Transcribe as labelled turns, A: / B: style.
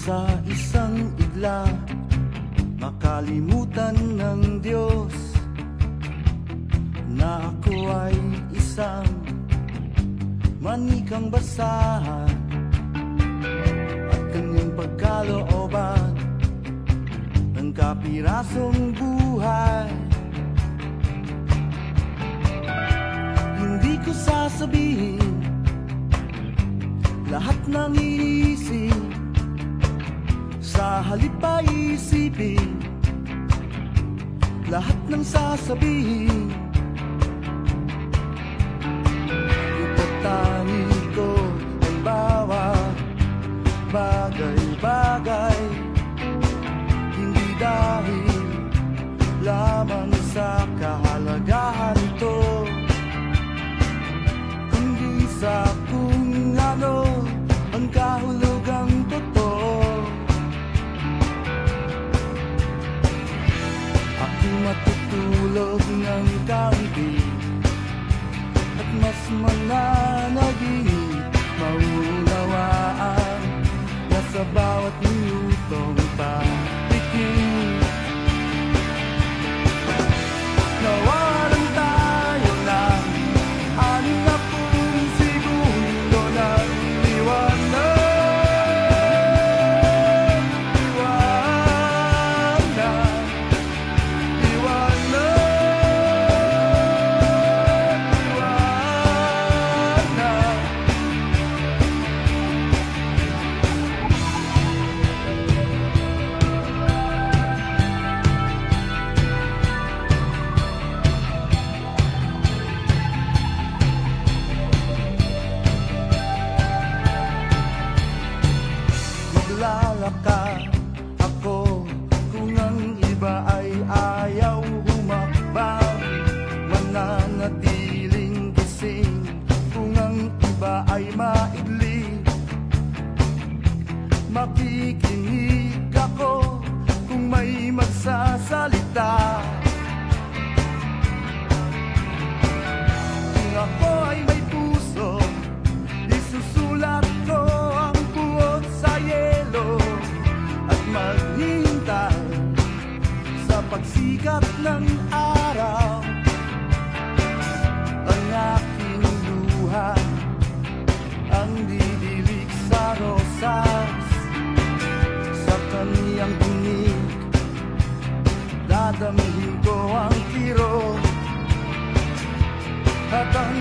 A: Sa isang igla, makalimutan ng Diyos na ako ay isang manikang basahan at kanyang pagkalooban ng kapirasong buhay. Hindi ko sasabihin lahat ng iniisip, sa halip ay isipin lahat ng sasabihin. Itatani ko ang bawat bagay-bagay, hindi dahil lamang sa kahalagahan ito, kundi sa kung ano ang kahulugang totoo. Matutulog ng kaunti at mas mananaginip, maunawaan na sa bawat minutong patikim. Nawalan tayo ng 60 segundo ng liwanag. Maglalakad ako kung ang iba ay ayaw humakbang, mananatiling gising kung ang iba ay maidli. Makikinig ako kung may magsasalita, kung ako ay may puso, isusulat ko ang buot sa yelo at maghihintay sa pagsikat ng araw. Ang aking luha ang didilig sa rosas, sa kaniyang tinig dadamhin ko ang tiro at ang